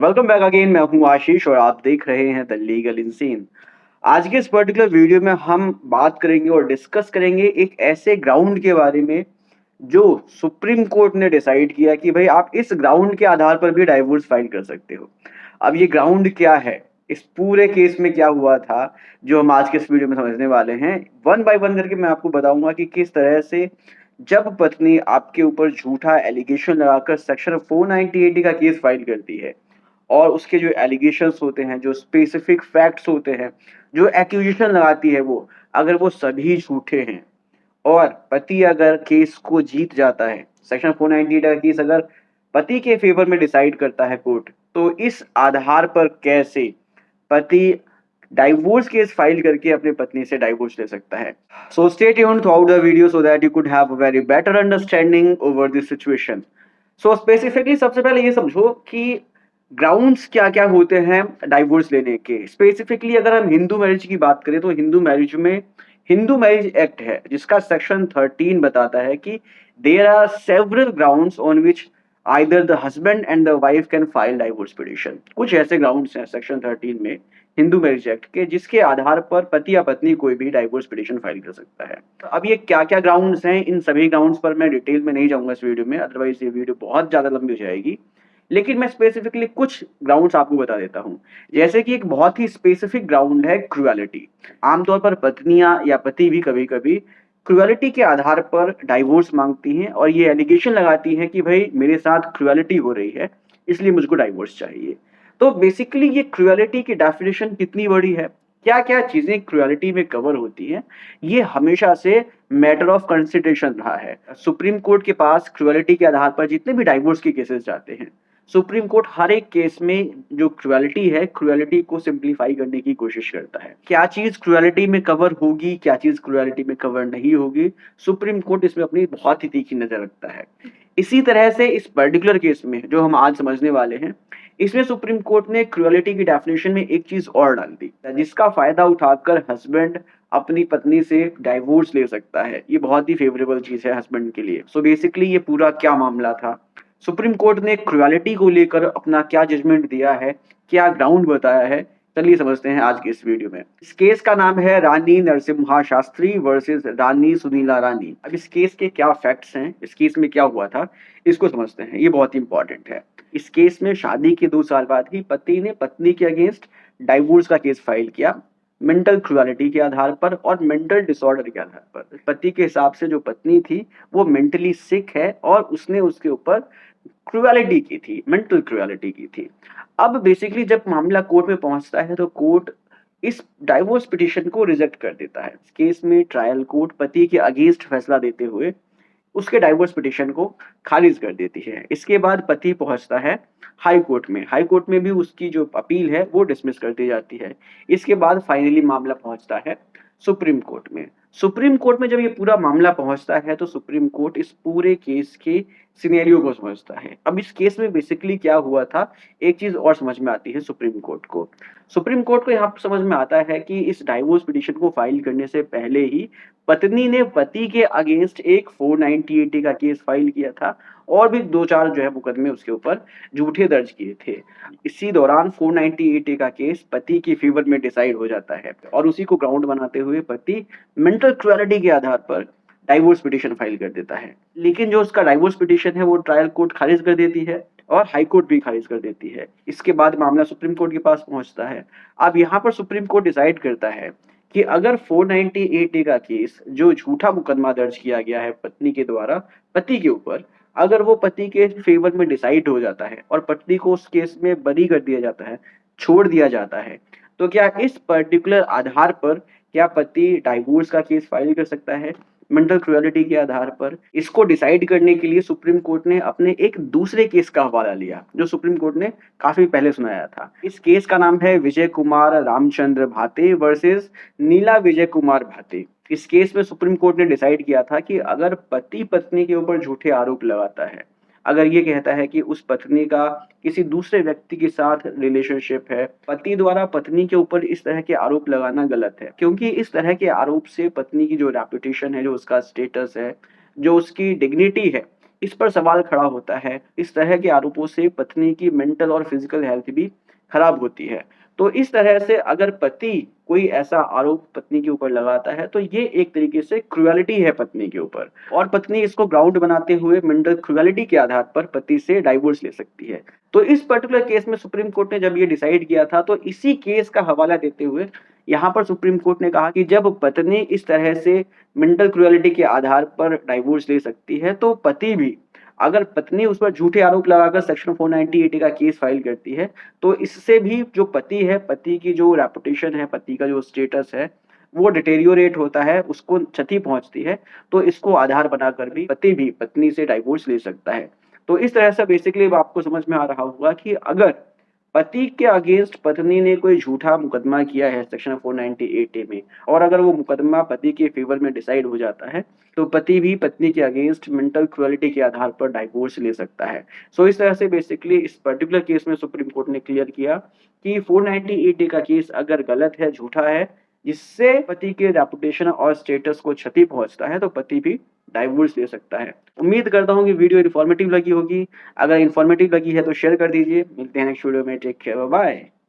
Welcome back again. मैं हूं आशीष और आप देख रहे हैं द लीगल इंसीन। आज के इस पर्टिकुलर वीडियो में हम बात करेंगे और डिस्कस करेंगे एक ऐसे ग्राउंड के बारे में जो सुप्रीम कोर्ट ने डिसाइड किया कि भाई आप इस ग्राउंड के आधार पर भी डाइवोर्स फाइल कर सकते हो। अब ये ग्राउंड क्या है, इस पूरे केस में क्या हुआ था, जो हम आज के इस वीडियो में समझने वाले हैं। वन बाय वन करके मैं आपको बताऊंगा कि किस तरह से जब पत्नी आपके ऊपर झूठा एलिगेशन लगाकर सेक्शन 498 का केस फाइल करती है और उसके जो एलिगेशंस होते हैं, जो स्पेसिफिक फैक्ट्स होते हैं, जो एक्यूजेशन लगाती है, वो अगर वो सभी झूठे हैं और पति अगर केस को जीत जाता है, सेक्शन 498 का केस अगर पति के फेवर में डिसाइड करता है कोर्ट, तो इस आधार पर कैसे पति डाइवोर्स केस फाइल करके अपनी पत्नी से डाइवोर्स ले सकता है। So stay tuned through out the video so that you could have a very better understanding over this situation. So specifically सबसे पहले ये समझो कि ग्राउंड्स क्या क्या होते हैं डाइवोर्स लेने के। स्पेसिफिकली अगर हम हिंदू मैरिज की बात करें तो हिंदू मैरिज एक्ट है जिसका सेक्शन 13 बताता है कि there are several grounds on which either the husband and the wife can file divorce petition. कुछ ऐसे ग्राउंड्स हैं सेक्शन 13 में हिंदू मैरिज एक्ट के, जिसके आधार पर पति या पत्नी कोई भी डाइवोर्स पिटिशन फाइल कर सकता है। अब ये क्या क्या ग्राउंड्स हैं, इन सभी ग्राउंड्स पर मैं डिटेल में नहीं जाऊंगा इस वीडियो में, अदरवाइज ये वीडियो बहुत ज्यादा लंबी हो जाएगी। लेकिन मैं स्पेसिफिकली कुछ ग्राउंड्स आपको बता देता हूँ। जैसे कि एक बहुत ही स्पेसिफिक ग्राउंड है क्रुएलिटी। आमतौर पर पत्नियां या पति भी कभी कभी क्रुएलिटी के आधार पर डाइवोर्स मांगती हैं और ये एलिगेशन लगाती हैं कि भाई मेरे साथ क्रुएलिटी हो रही है, इसलिए मुझको डाइवोर्स चाहिए। तो बेसिकली ये क्रुएलिटी की डेफिनेशन कितनी बड़ी है, क्या क्या चीजें क्रुएलिटी में कवर होती हैं, ये हमेशा से मैटर ऑफ कंसिडरेशन रहा है। सुप्रीम कोर्ट के पास क्रुएलिटी के आधार पर जितने भी डाइवोर्स के केसेस जाते हैं, सुप्रीम कोर्ट हर एक केस में जो क्रुएलिटी है, क्रुएलिटी को सिंप्लीफाई करने की कोशिश करता है। क्या चीज क्रुएलिटी में कवर होगी, क्या चीज क्रुएलिटी में कवर नहीं होगी, सुप्रीम कोर्ट इसमें अपनी बहुत ही तीखी नजर रखता है। इसी तरह से इस पर्टिकुलर केस में जो हम आज समझने वाले हैं, इसमें सुप्रीम कोर्ट ने क्रुएलिटी की डेफिनेशन में एक चीज और डाल दी, जिसका फायदा उठाकर हस्बैंड अपनी पत्नी से डाइवोर्स ले सकता है। ये बहुत ही फेवरेबल चीज है हस्बैंड के लिए। सो बेसिकली ये पूरा क्या मामला था, सुप्रीम कोर्ट ने क्रुएलिटी को लेकर अपना क्या जजमेंट दिया है, क्या ग्राउंड बताया है, चलिए समझते हैं आज के इस वीडियो में। इस केस का नाम है रानी नरसिम्हा शास्त्री वर्सेस रानी सुनीला रानी। अब इस केस के क्या फैक्ट्स हैं, इस केस में क्या हुआ था, इसको समझते हैं। ये बहुत ही इंपॉर्टेंट है। इस केस में शादी के 2 साल बाद ही पति ने पत्नी के अगेंस्ट डाइवोर्स का केस फाइल किया, मेंटल क्रुएलिटी के आधार पर और मेंटल डिसऑर्डर के आधार पर। पति के हिसाब से जो पत्नी थी वो मेंटली सिक है और उसने उसके ऊपर क्रुएलिटी की थी, मेंटल क्रुएलिटी की थी। अब बेसिकली जब मामला कोर्ट में पहुंचता है तो कोर्ट इस डाइवोर्स पिटीशन को रिजेक्ट कर देता है। इस केस में ट्रायल कोर्ट पति के अगेंस्ट फैसला देते हुए उसके डाइवोर्स पिटीशन को खारिज कर देती है। इसके बाद पति पहुंचता है हाई कोर्ट में। हाई कोर्ट में भी उसकी जो अपील है वो डिसमिस कर दी जाती है। इसके बाद फाइनली मामला पहुंचता है सुप्रीम कोर्ट में। सुप्रीम कोर्ट में जब ये पूरा मामला पहुंचता है तो सुप्रीम कोर्ट इस पूरे केस के सिनेरियो को समझता है। अब इस केस में बेसिकली क्या हुआ था, एक चीज और समझ में आती है सुप्रीम कोर्ट को। सुप्रीम कोर्ट को यहाँ समझ में आता है कि इस डाइवोर्स पिटीशन को फाइल करने से पहले ही पत्नी ने पति के अगेंस्ट एक 498 का केस फाइल किया था और भी 2-4 जो है मुकदमे उसके ऊपर झूठे दर्ज किए थे। इसी दौरान 498 का केस पति के फेवर में डिसाइड हो जाता है और उसी को ग्राउंड बनाते हुए पति मेंटल क्रुएलिटी के आधार पर डाइवोर्स पिटीशन फाइल कर देता है। लेकिन जो उसका डाइवोर्स पिटीशन है वो ट्रायल कोर्ट खारिज कर देती है और हाई कोर्ट भी खारिज कर देती है। इसके बाद मामला सुप्रीम कोर्ट के पास पहुंचता है। अब यहाँ पर सुप्रीम कोर्ट डिसाइड करता है कि अगर 498 का केस, जो झूठा मुकदमा दर्ज किया गया है पत्नी के द्वारा पति के ऊपर, अगर वो पति के फेवर में डिसाइड हो जाता है और पत्नी को उस केस में बरी कर दिया जाता है, छोड़ दिया जाता है, तो क्या इस पर्टिकुलर आधार पर क्या पति डाइवोर्स का केस फाइल कर सकता है मेंटल क्रुएलिटी के आधार पर? इसको डिसाइड करने के लिए सुप्रीम कोर्ट ने अपने एक दूसरे केस का हवाला लिया जो सुप्रीम कोर्ट ने काफी पहले सुनाया था। इस केस का नाम है विजय कुमार रामचंद्र भाते वर्सेस नीला विजय कुमार भाते। इस केस में सुप्रीम कोर्ट ने डिसाइड किया था कि अगर पति पत्नी के ऊपर झूठे आरोप लगाता है, अगर ये कहता है कि उस पत्नी का किसी दूसरे व्यक्ति के साथ रिलेशनशिप है, पति द्वारा पत्नी के ऊपर इस तरह के आरोप लगाना गलत है, क्योंकि इस तरह के आरोप से पत्नी की जो रेपुटेशन है, जो उसका स्टेटस है, जो उसकी डिग्निटी है, इस पर सवाल खड़ा होता है। इस तरह के आरोपों से पत्नी की मेंटल और फिजिकल हेल्थ भी खराब होती है। तो इस तरह से अगर पति कोई ऐसा आरोप पत्नी के ऊपर लगाता है, तो ये एक तरीके से क्रूएलिटी है पत्नी के ऊपर, और पत्नी इसको ग्राउंड बनाते हुए मेंटल क्रूएलिटी के आधार पर पति से डाइवोर्स ले सकती है। तो इस पर्टिकुलर केस में सुप्रीम कोर्ट ने जब ये डिसाइड किया था, तो इसी केस का हवाला देते हुए यहाँ पर सुप्रीम कोर्ट ने कहा कि जब पत्नी इस तरह से मेंटल क्रूएलिटी के आधार पर डाइवोर्स ले सकती है, तो पति भी, अगर पत्नी उस पर झूठे आरोप लगाकर सेक्शन 490 का केस फाइल करती है, तो इससे भी जो पति है, पति की जो रेपुटेशन है, पति का जो स्टेटस है, वो डिटेरियोरेट होता है, उसको क्षति पहुँचती है। तो इसको आधार बनाकर भी पति भी पत्नी से डाइवोर्स ले सकता है। तो इस तरह से बेसिकली अब आपको समझ में आ रहा होगा कि अगर पति के अगेंस्ट पत्नी ने कोई झूठा मुकदमा किया है सेक्शन 498 में, और अगर वो मुकदमा पति के फेवर में डिसाइड हो जाता है, तो पति भी पत्नी के अगेंस्ट मेंटल क्रूएलिटी के आधार पर डाइवोर्स ले सकता है। सो इस तरह से बेसिकली इस पर्टिकुलर केस में सुप्रीम कोर्ट ने क्लियर किया कि 498 का केस अगर गलत है, झूठा है, जिससे पति के रेपुटेशन और स्टेटस को क्षति पहुंचता है, तो पति भी डाइवोर्स ले सकता है। उम्मीद करता हूँ कि वीडियो इन्फॉर्मेटिव लगी होगी। अगर इन्फॉर्मेटिव लगी है तो शेयर कर दीजिए। मिलते हैं नेक्स्ट वीडियो में। Take care, bye bye.